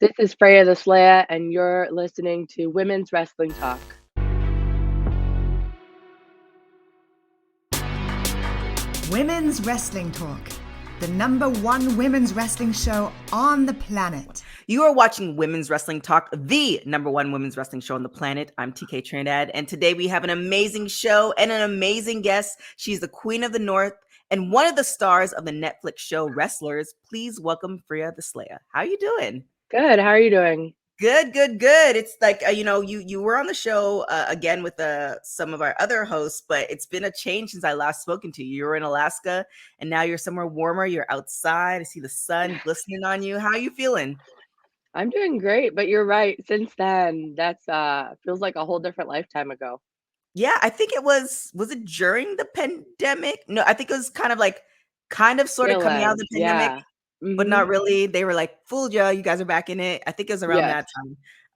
This is Freya The Slaya, and you're listening to Women's Wrestling Talk. Women's Wrestling Talk, the #1 women's wrestling show on the planet. You are watching Women's Wrestling Talk, the #1 women's wrestling show on the planet. I'm TK Trinidad, and today we have an amazing show and an amazing guest. She's the Queen of the North and one of the stars of the Netflix show Wrestlers. Please welcome Freya The Slaya. How you doing? Good. How are you doing? Good, good, good. It's like you were on the show again with some of our other hosts, but it's been a change since I last spoken to you. You were in Alaska, and now you're somewhere warmer. You're outside. I see the sun glistening on you. How are you feeling? I'm doing great, but you're right. Since then, that's feels like a whole different lifetime ago. Yeah, I think was it during the pandemic? No, I think it was kind of sort of Tail coming out of end. the pandemic, Yeah. but not really. They were like, "Fooled ya, you guys are back in it." I think it was around Yes.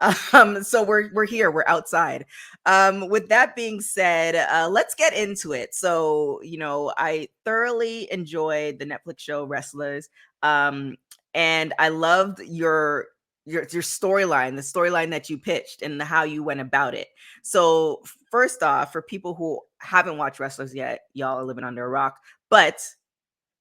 that time. So we're here, we're outside. With that being said, let's get into it. So, I thoroughly enjoyed the Netflix show Wrestlers. And I loved your storyline, the storyline that you pitched and how you went about it. So first off, for people who haven't watched Wrestlers yet, y'all are living under a rock. But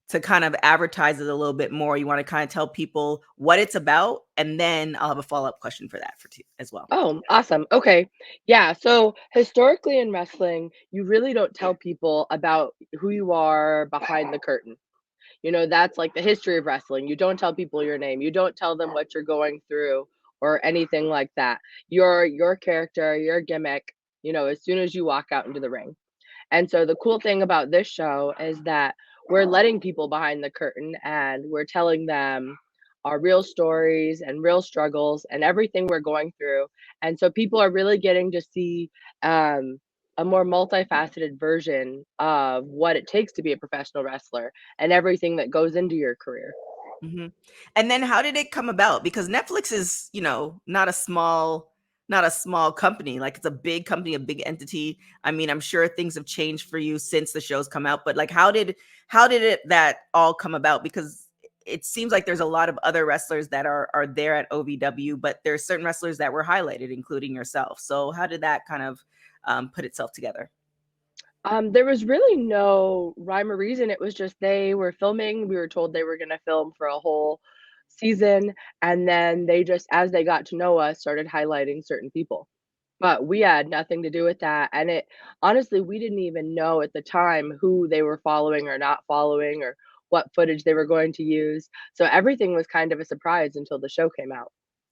to kind of advertise it a little bit more, you want to kind of tell people what it's about, and then I'll have a follow-up question for that as well. Oh, awesome. Okay. Yeah. So historically in wrestling, you really don't tell people about who you are behind the curtain. That's like the history of wrestling. You don't tell people your name. You don't tell them what you're going through or anything like that. Your character, your gimmick, as soon as you walk out into the ring. And so the cool thing about this show is that we're letting people behind the curtain and we're telling them our real stories and real struggles and everything we're going through. And so people are really getting to see um, a more multifaceted version of what it takes to be a professional wrestler and everything that goes into your career. Mhm. And then how did it come about? Because Netflix is, not a small company. Like, it's a big company, a big entity. I mean, I'm sure things have changed for you since the shows come out, but like how did it that all come about? Because it seems like there's a lot of other wrestlers that are there at OVW, but there's certain wrestlers that were highlighted, including yourself. So how did that kind of put itself together? There was really no rhyme or reason. It was just they were filming. We were told they were going to film for a whole season. And then they just, as they got to know us, started highlighting certain people. But we had nothing to do with that. And honestly, we didn't even know at the time who they were following or not following or what footage they were going to use. So everything was kind of a surprise until the show came out.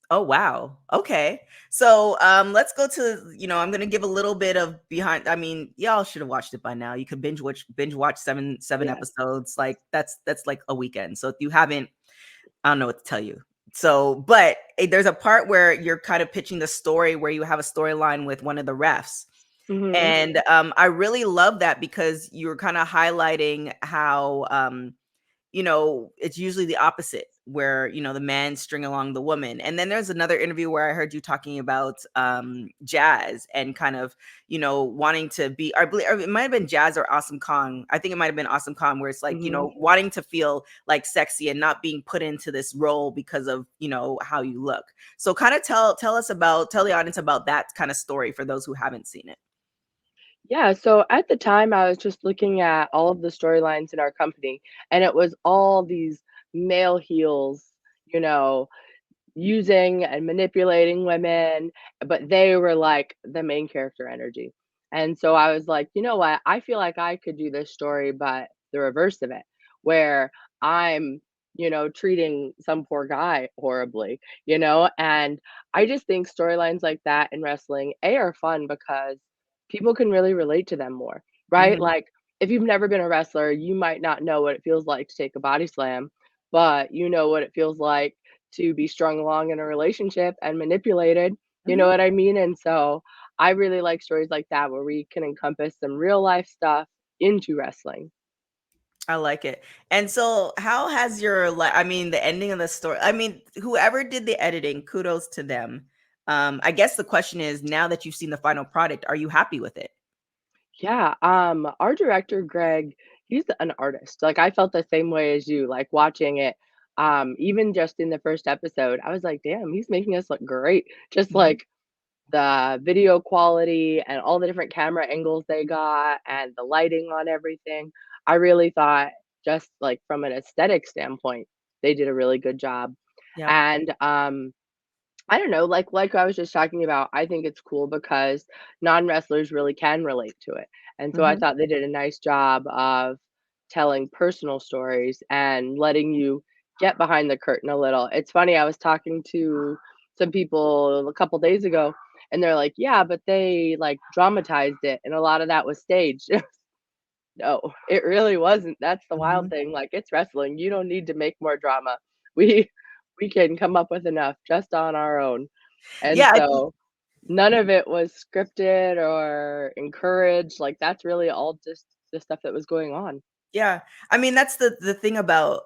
Oh, wow. Okay. So, let's go to, I'm gonna give a little bit of behind. I mean, y'all should have watched it by now. You could binge watch seven Yeah. episodes. Like that's like a weekend. So if you haven't, I don't know what to tell you. So, but there's a part where you're kind of pitching the story where you have a storyline with one of the refs. Hmm. And I really love that because you're kind of highlighting how it's usually the opposite where, the man string along the woman. And then there's another interview where I heard you talking about Jazz and kind of, wanting to be, I believe it might have been Jazz or Awesome Kong. I think it might have been Awesome Kong, where it's like, Hmm. wanting to feel like sexy and not being put into this role because of, how you look. So kind of tell the audience about that kind of story for those who haven't seen it. Yeah, so at the time, I was just looking at all of the storylines in our company, and it was all these male heels, you know, using and manipulating women, but they were like the main character energy. And so I was like, you know what? I feel like I could do this story, but the reverse of it, where I'm, treating some poor guy horribly. And I just think storylines like that in wrestling, A, are fun because people can really relate to them more, right? Hmm. Like, if you've never been a wrestler, you might not know what it feels like to take a body slam, but you know what it feels like to be strung along in a relationship and manipulated, you know Hmm. what I mean? And so I really like stories like that where we can encompass some real life stuff into wrestling. I like it. And so how has I mean, the ending of the story, I mean, whoever did the editing, kudos to them. I guess the question is, now that you've seen the final product, are you happy with it? Yeah, our director Greg, he's an artist. Like I felt the same way as you, like watching it. Even just in the first episode, I was like, damn, he's making us look great. Just Mhm. like the video quality and all the different camera angles they got and the lighting on everything. I really thought, just like from an aesthetic standpoint, they did a really good job. Yep. And I don't know, like I was just talking about, I think it's cool because non-wrestlers really can relate to it. And so I Mhm. thought they did a nice job of telling personal stories and letting you get behind the curtain a little. It's funny, I was talking to some people a couple days ago and they're like, "Yeah, but they like dramatized it and a lot of that was staged." No, it really wasn't. That's the wild Mhm. thing. Like, it's wrestling. You don't need to make more drama. We we can come up with enough just on our own. And Yeah, I think so none of it was scripted or encouraged. Like, that's really all just the stuff that was going on. yeah. I mean, that's the thing about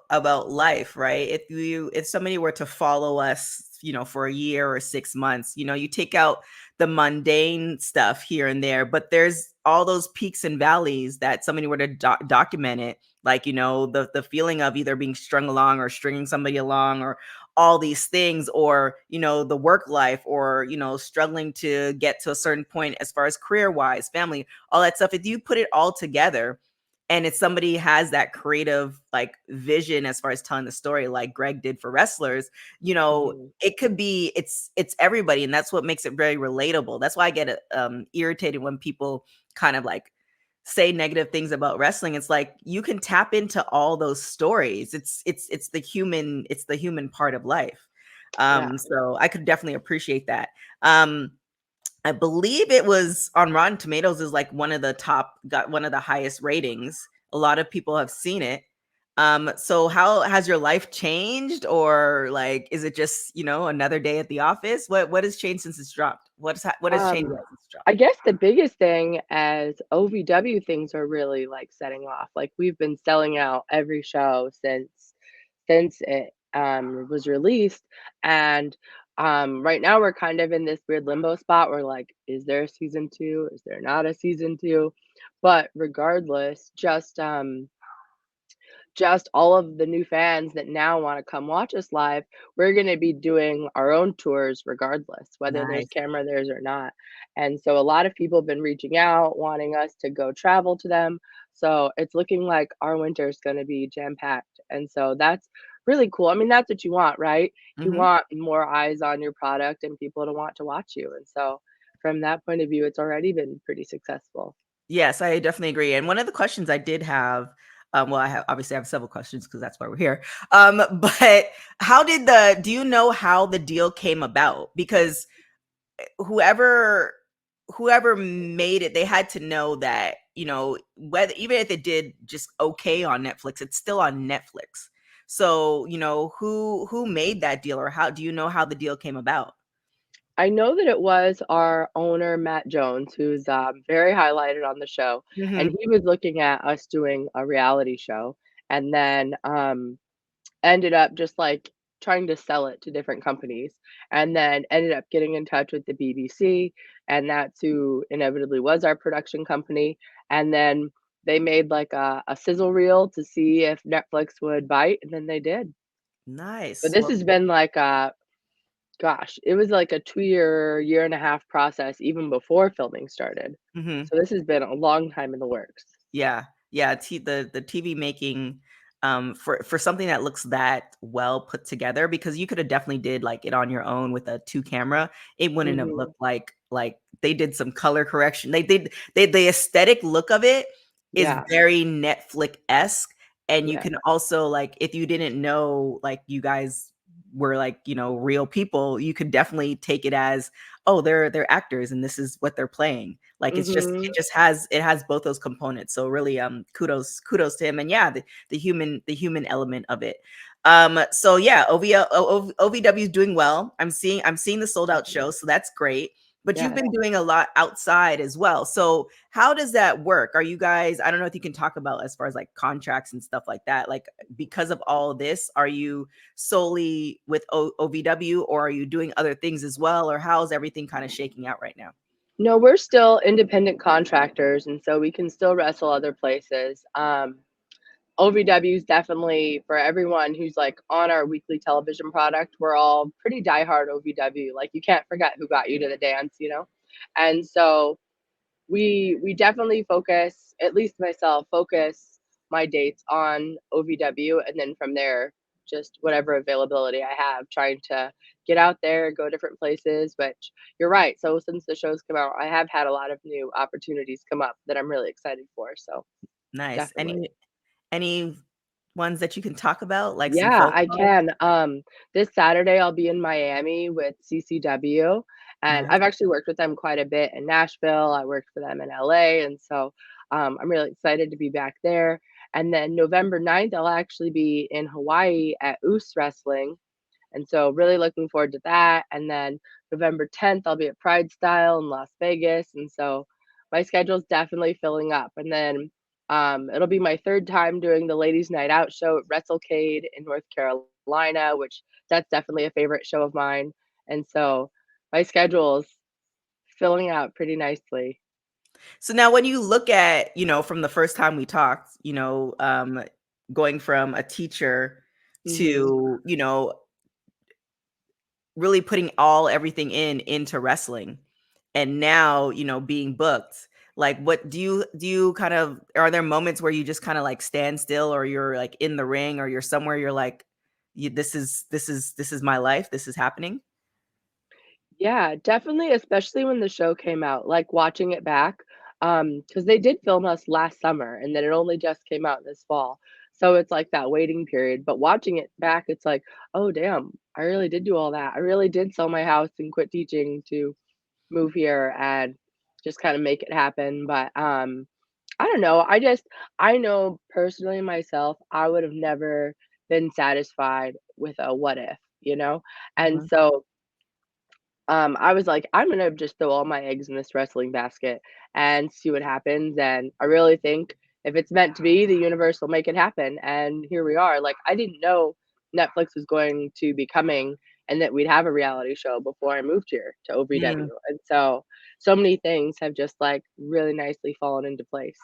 life, right? If somebody were to follow us, for a year or 6 months, you take out the mundane stuff here and there, but there's all those peaks and valleys that somebody were to document it, like, the feeling of either being strung along or stringing somebody along or all these things, or, the work life, or, struggling to get to a certain point as far as career-wise, family, all that stuff. If you put it all together, and if somebody has that creative like vision as far as telling the story like Greg did for wrestlers, Mhm. it could be it's everybody, and that's what makes it very relatable. That's why I get irritated when people kind of like say negative things about wrestling. It's like you can tap into all those stories. It's the human part of life. Yeah. So I could definitely appreciate that. I believe it was on Rotten Tomatoes is like got one of the highest ratings. A lot of people have seen it. So how has your life changed, or like, is it just, another day at the office? What has changed since it's dropped? What has changed Um, since it's dropped? I guess the biggest thing as OVW things are really like setting off. Like we've been selling out every show since it was released. And right now we're kind of in this weird limbo spot where like, is there a season two? Is there not a season two? But regardless, just all of the new fans that now want to come watch us live, we're going to be doing our own tours regardless, whether there's Nice. camera there's or not. And so a lot of people have been reaching out, wanting us to go travel to them. So it's looking like our winter is going to be jam packed. And so that's really cool. I mean, that's what you want, right? You Hmm. want more eyes on your product and people to want to watch you. And so from that point of view, it's already been pretty successful. Yes, I definitely agree. And one of the questions I did have, well, I have several questions because that's why we're here. But do you know how the deal came about? Because whoever whoever made it, they had to know that, whether even if it did just okay on Netflix, it's still on Netflix. So, who made that deal, or how do you know how the deal came about? I know that it was our owner, Matt Jones, who's very highlighted on the show, and Hmm. he was looking at us doing a reality show, and then ended up just like trying to sell it to different companies, and then ended up getting in touch with the BBC, and that's who inevitably was our production company, and then they made like a sizzle reel to see if Netflix would bite, and then they did. But Nice. this Well, has been like a Gosh, it was like a 2-year, year and a half process even before filming started. mhm. So this has been a long time in the works. Yeah. Yeah, the TV making, for something that looks that well put together, because you could have definitely did like it on your own with a two camera. It wouldn't have Mhm. looked like they did some color correction. The aesthetic look of it is Yeah, very Netflix-esque. And you yeah. can also, like, if you didn't know, like, you guys were like, real people, you could definitely take it as, oh, they're actors and this is what they're playing. Like, it Mhm. just has both those components. So really, kudos to him. And yeah, the human element of it. So yeah, OVW is doing well. I'm seeing the sold out show, so that's great. But you've Yeah. been doing a lot outside as well. So how does that work? Are you guys, I don't know if you can talk about as far as like contracts and stuff like that. Like, because of all this, are you solely with OVW, or are you doing other things as well? Or how's everything kind of shaking out right now? No, we're still independent contractors, and so we can still wrestle other places. OVW is definitely for everyone who's like on our weekly television product. We're all pretty diehard OVW. Like you can't forget who got you to the dance, you know? And so we definitely focus, at least myself, focus my dates on OVW, and then from there, just whatever availability I have, trying to get out there, go different places. Which you're right. So since the show's come out, I have had a lot of new opportunities come up that I'm really excited for. So Nice. definitely. Any ones that you can talk about, like some Yeah, folk I songs? can. This Saturday I'll be in Miami with CCW, and Nice. I've actually worked with them quite a bit in Nashville. I worked for them in LA, and so I'm really excited to be back there. And then November 9th, I'll actually be in Hawaii at Oos Wrestling, and so really looking forward to that. And then November 10th, I'll be at Pride Style in Las Vegas. And so my schedule's definitely filling up. And then it'll be my third time doing the Ladies Night Out show at WrestleCade in North Carolina, which that's definitely a favorite show of mine. And so my schedule's filling out pretty nicely. So now when you look at, from the first time we talked, going from a teacher Hmm. to, really putting all everything into wrestling, and now, being booked, like what do you kind of, are there moments where you just kind of like stand still, or you're like in the ring, or you're somewhere, you're like, this is my life, this is happening? Yeah, definitely, especially when the show came out, like, watching it back, because they did film us last summer, and then it only just came out this fall, so it's like that waiting period, but watching it back, it's like, "Oh, damn, I really did do all that. I really did sell my house and quit teaching to move here and just kinda make it happen," but, I don't know, I know personally myself, I would have never been satisfied with a what if, you know? And Mhm. so I was like, "I'm gonna just throw all my eggs in this wrestling basket and see what happens," and I really think if it's meant to be, the universe will make it happen, and here we are. Like, I didn't know Netflix was going to be coming and that we'd have a reality show before I moved here to Mm. OVW, and so, so many things have just, like, really nicely fallen into place.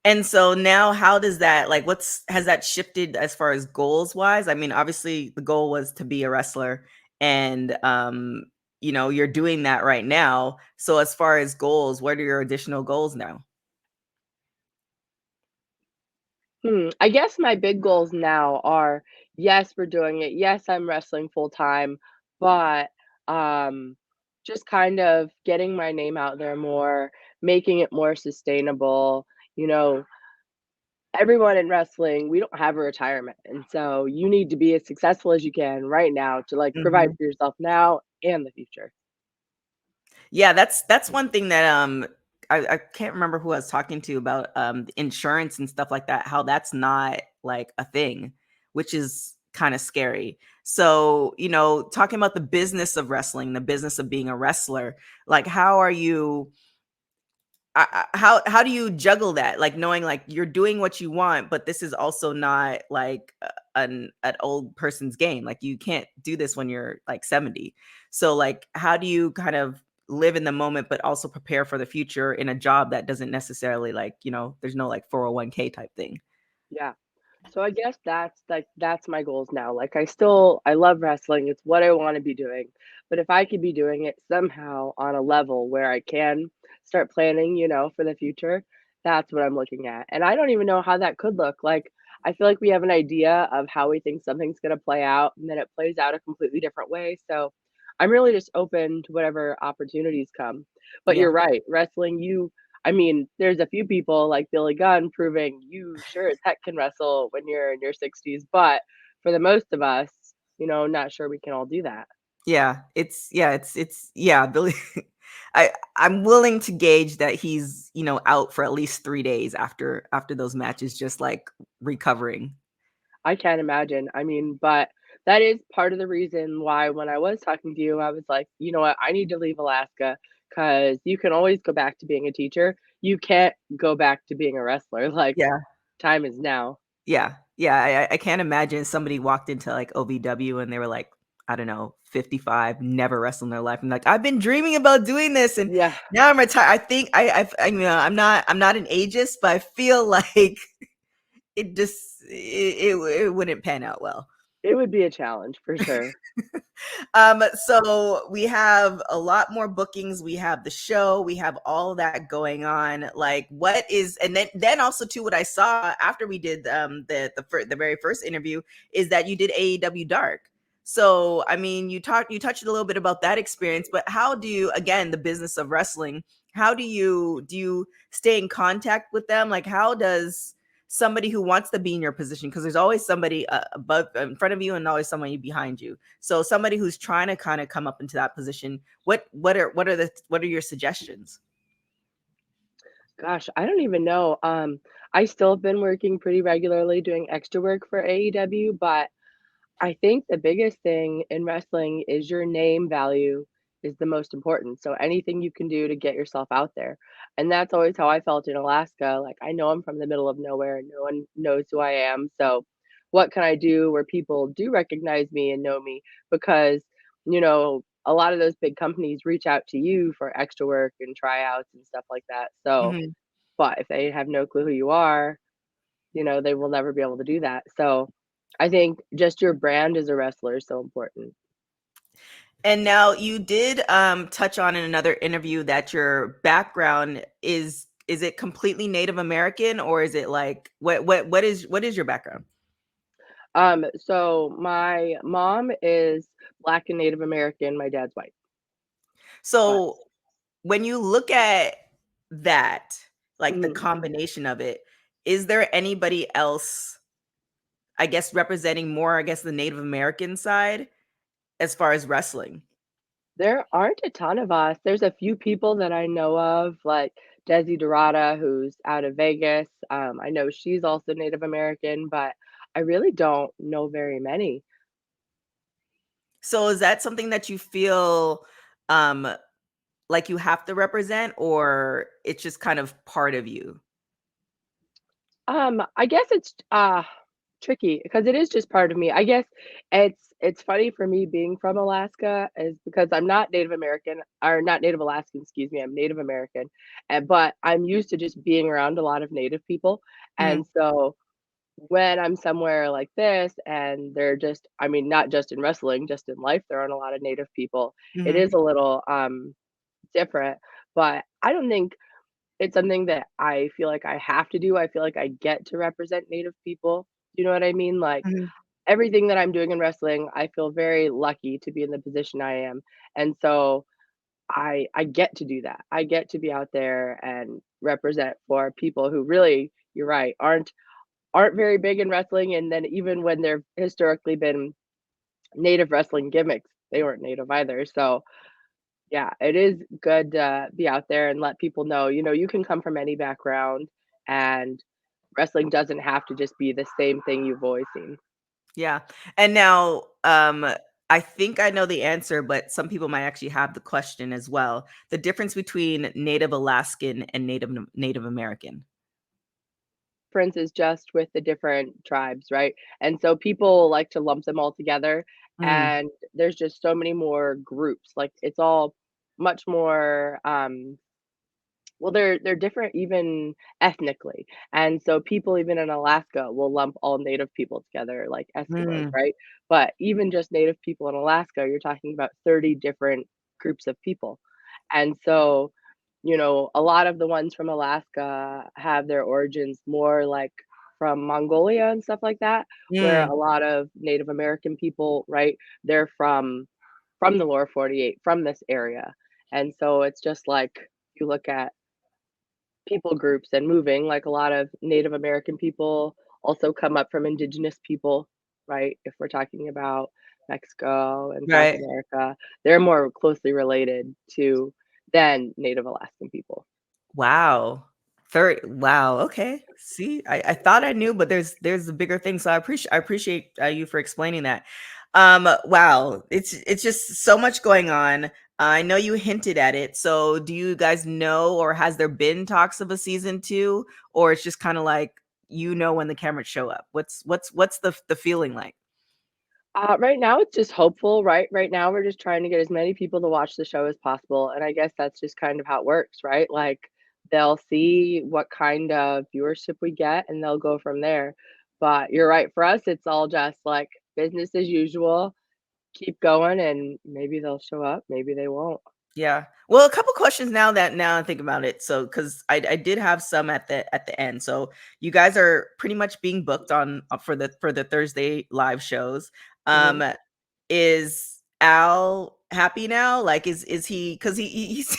And so now how does that, like, what's has that shifted as far as goals wise? I mean, obviously the goal was to be a wrestler, and you're doing that right now. So as far as goals, what are your additional goals now? I guess my big goals now are, yes, we're doing it. Yes, I'm wrestling full time, but um, just kind of getting my name out there more, making it more sustainable. You know, everyone in wrestling, we don't have a retirement. And so you need to be as successful as you can right now to like provide Mhm. for yourself now and the future. Yeah, that's one thing that I can't remember who I was talking to about insurance and stuff like that, how that's not like a thing, which is kind of scary. So, talking about the business of wrestling, the business of being a wrestler, like how are you, how do you juggle that, like knowing like you're doing what you want, but this is also not like an old person's game, like you can't do this when you're like 70. So like how do you kind of live in the moment but also prepare for the future in a job that doesn't necessarily, like, there's no like 401k type thing? Yeah. So I guess that's my goals now. Like I love wrestling. It's what I want to be doing. But if I could be doing it somehow on a level where I can start planning, for the future, that's what I'm looking at. And I don't even know how that could look. Like I feel like we have an idea of how we think something's going to play out and then it plays out a completely different way. So I'm really just open to whatever opportunities come. But Yeah. you're right. Wrestling, I mean, there's a few people like Billy Gunn proving you sure as heck can wrestle when you're in your 60s, but for the most of us, not sure we can all do that. Yeah, Billy. I'm willing to gauge that he's, out for at least 3 days after those matches, just like recovering. I can't imagine. I mean, but that is part of the reason why when I was talking to you, I was like, you know what, I need to leave Alaska because you can always go back to being a teacher. You can't go back to being a wrestler. Like, Yeah. time is now. Yeah, I can't imagine somebody walked into like OVW and they were like, I don't know, 55, never wrestled in their life, and like, I've been dreaming about doing this, and Yeah. now I'm retired. I think I'm not an ageist, but I feel like it just it wouldn't pan out well. It would be a challenge for sure. So we have a lot more bookings. We have the show. We have all of that going on. Like, what is, and then also too, what I saw after we did the very first interview is that you did AEW Dark. So I mean, you touched a little bit about that experience, but how do you, again, the business of wrestling? How do you stay in contact with them? Like, how does somebody who wants to be in your position, because there's always somebody above in front of you and always somebody behind you, so somebody who's trying to kind of come up into that position, what are your suggestions? Gosh, I don't even know. I still have been working pretty regularly doing extra work for AEW, but I think the biggest thing in wrestling is your name value is the most important. So anything you can do to get yourself out there. And that's always how I felt in Alaska. Like I know I'm from the middle of nowhere and no one knows who I am. So what can I do where people do recognize me and know me? Because, a lot of those big companies reach out to you for extra work and tryouts and stuff like that. So, Mhm. but if they have no clue who you are, they will never be able to do that. So I think just your brand as a wrestler is so important. And now you did touch on in another interview that your background is it completely Native American, or is it like what is your background? So my mom is Black and Native American, my dad's white. But So when you look at that, like the mhm, combination of it, is there anybody else, I guess, representing more, I guess, the Native American side as far as wrestling? there aren't a ton of us. There's a few people that I know of, like Desi Dorada, who's out of Vegas. I know she's also Native American, but I really don't know very many. So is that something that you feel um like you have to represent, or it's just kind of part of you? I guess it's tricky because it is just part of me. I guess it's funny for me being from Alaska is because I'm not Native American or not Native Alaskan, excuse me. I'm Native American, and but I'm used to just being around a lot of Native people, Mhm, and so when I'm somewhere like this and they're just, I mean, not just in wrestling, just in life, there aren't a lot of Native people. It mhm, is a little different, but I don't think it's something that I feel like I have to do. I feel like I get to represent Native people. You know what I mean? Like mhm. everything that I'm doing in wrestling, I feel very lucky to be in the position I am. And so I get to do that. I get to be out there and represent for people who really, you're right, aren't very big in wrestling. And then even when there historically been native wrestling gimmicks, they weren't native either. So yeah, it is good to be out there and let people know, you can come from any background and wrestling doesn't have to just be the same thing you've always seen. Yeah. And now, I think I know the answer, but some people might actually have the question as well. The difference between Native Alaskan and Native American. Difference is just with the different tribes, right? And so people like to lump them all together, Mm, and there's just so many more groups. Like it's all much more well, they're different even ethnically, and so people even in Alaska will lump all Native people together like Eskimos, mm, right? But even just Native people in Alaska, you're talking about 30 different groups of people. And so, a lot of the ones from Alaska have their origins more like from Mongolia and stuff like that, where mm. a lot of Native American people, right, they're from the lower 48, from this area. And so it's just like you look at people groups and moving, like a lot of Native American people also come up from indigenous people, right? If we're talking about Mexico and South Right. America, they're more closely related to than Native Alaskan people. Wow. Wow. Okay. See, I thought I knew, but there's a bigger thing. So I appreciate you for explaining that. Wow. It's just so much going on. I know you hinted at it. So do you guys know, or has there been talks of a season two, or it's just kind of like when the cameras show up? What's the feeling like? Right now, it's just hopeful, right? Right now, we're just trying to get as many people to watch the show as possible, and I guess that's just kind of how it works, right? Like they'll see what kind of viewership we get, and they'll go from there. But you're right, for us, it's all just, like, business as usual, keep going, and maybe they'll show up, maybe they won't. Yeah. Well, a couple questions now I think about it. So, because I did have some at the end. So, you guys are pretty much being booked on for the Thursday live shows. Mhm. Um, is Al happy now? Like, is he? Because he's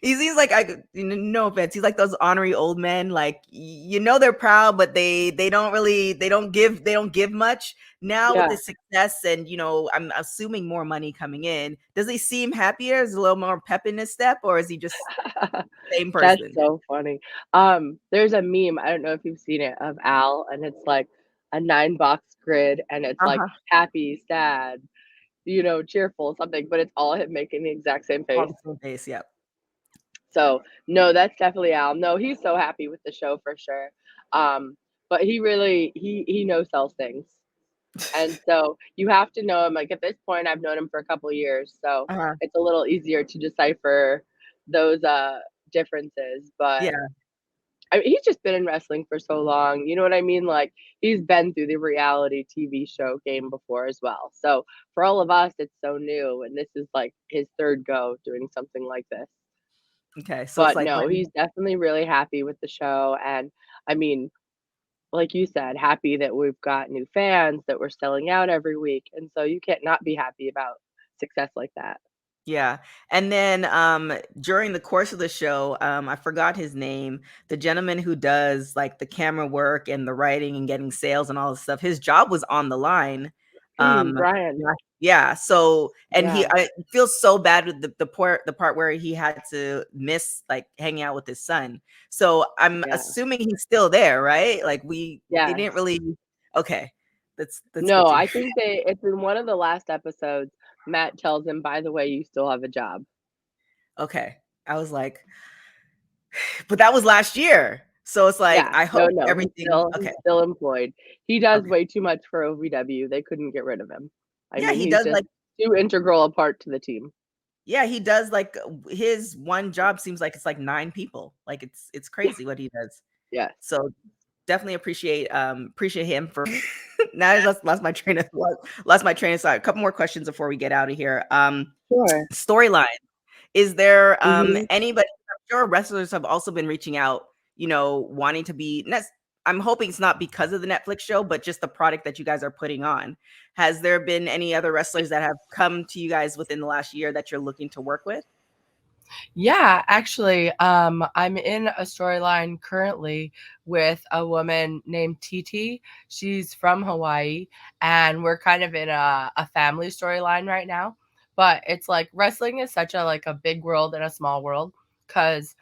he seems like no offense, he's like those ornery old men. Like they're proud, but they don't really they don't give much. Now with Yeah. the success and I'm assuming more money coming in, does he seem happier? Is a little more pep in his step, or is he just the same That's person? so funny. There's a meme, I don't know if you've seen it, of Al, and it's like a 9-box grid, and it's like Uh-huh. happy, sad, cheerful, something, but it's all him making the exact same On face. the same base, yep. So, no, that's definitely Al. No, he's so happy with the show for sure. Um, but he really he no sells things. And so you have to know him. Like at this point, I've known him for a couple years, so Uh-huh. it's a little easier to decipher those differences. But Yeah. I mean, he's just been in wrestling for so long. You know what I mean? Like he's been through the reality TV show game before as well. So for all of us, it's so new, and this is like his third go doing something like this. Okay. So it's But like no, when he's definitely really happy with the show, and I mean, like you said, happy that we've got new fans, that we're selling out every week, and so you can't not be happy about success like that. Yeah. And then during the course of the show, I forgot his name, the gentleman who does like the camera work and the writing and getting sales and all this stuff. His job was on the line. Brian. Yeah. Yeah. So and Yeah, I feel so bad with the part where he had to miss like hanging out with his son. So I'm yeah. assuming he's still there, right? Like they didn't Yes. really okay. That's No, good to I hear. think it's in one of the last episodes, Matt tells him, "By the way, you still have a job." Okay. I was like, but that was last year. So it's like, Yeah. I No, hope no, everything okay, he's still employed. He does okay. way too much for OVW, they couldn't get rid of him. I Yeah, mean, he he's does, just like too integral a part to the team. yeah, he does, like, his one job seems like it's, like, 9 people. Like, it's crazy what he does. Yes. So, definitely appreciate him for now I lost my train of lost my train of thought. A couple more questions before we get out of here. Sure. Storyline. Is there, Mhm. anybody I'm sure wrestlers have also been reaching out, wanting to be I'm hoping it's not because of the Netflix show, but just the product that you guys are putting on. Has there been any other wrestlers that have come to you guys within the last year that you're looking to work with? Yeah, actually, I'm in a storyline currently with a woman named TT. She's from Hawaii, and we're kind of in a family storyline right now. But it's like wrestling is such a like a big world and a small world because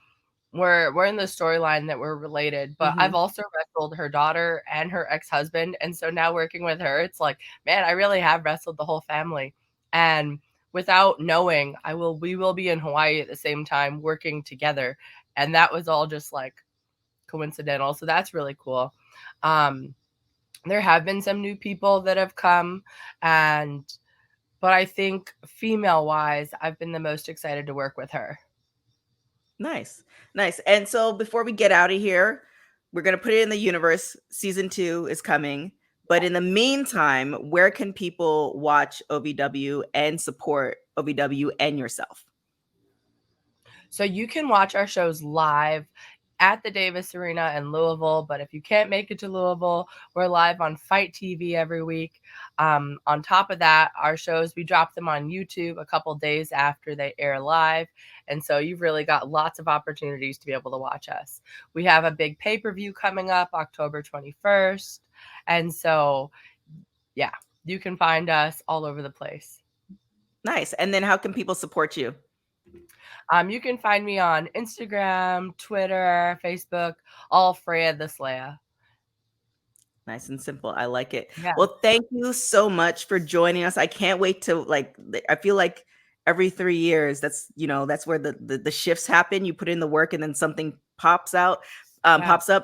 we're in the storyline that we're related, but I've Mhm. also wrestled her daughter and her ex-husband, and so now working with her, it's like, man, I really have wrestled the whole family. And without knowing, we will be in Hawaii at the same time working together. And that was all just like coincidental. So that's really cool. Um, there have been some new people that have come and but I think female wise, I've been the most excited to work with her. Nice. Nice. And so before we get out of here, we're going to put it in the universe. Season 2 is coming. But in the meantime, where can people watch OVW and support OVW and yourself? So you can watch our shows live at the Davis Arena in Louisville. But if you can't make it to Louisville, we're live on Fight TV every week. On top of that, our shows, we drop them on YouTube a couple days after they air live. And so you've really got lots of opportunities to be able to watch us. We have a big pay per view coming up October 21st. And so, yeah, you can find us all over the place. Nice. And then how can people support you? You can find me on Instagram, Twitter, Facebook, all Freya The Slaya. Nice and simple. I like it. Yeah, Well, thank you so much for joining us. I can't wait to I feel like every 3 years that's where the shifts happen. You put in the work and then something yeah. pops up.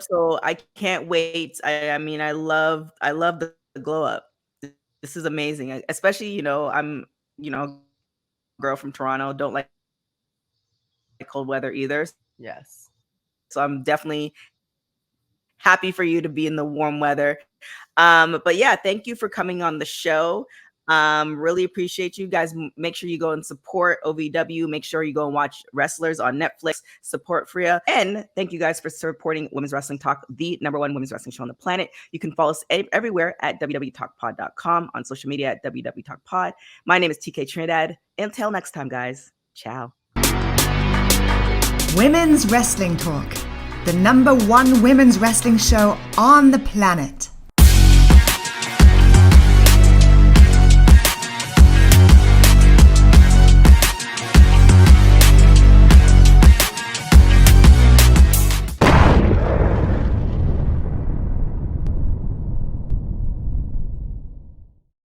So I can't wait. I mean, I love the glow up. This is amazing. Especially, I'm, a girl from Toronto, don't like cold weather either. Yes. So I'm definitely happy for you to be in the warm weather. But yeah, thank you for coming on the show. Really appreciate you guys. Make sure you go and support OVW. Make sure you go and watch Wrestlers on Netflix. Support Freya. And thank you guys for supporting Women's Wrestling Talk, the number one women's wrestling show on the planet. You can follow us everywhere at www.talkpod.com, on social media at www.talkpod. My name is TK Trinidad. Until next time, guys. Ciao. Women's Wrestling Talk, the number one women's wrestling show on the planet.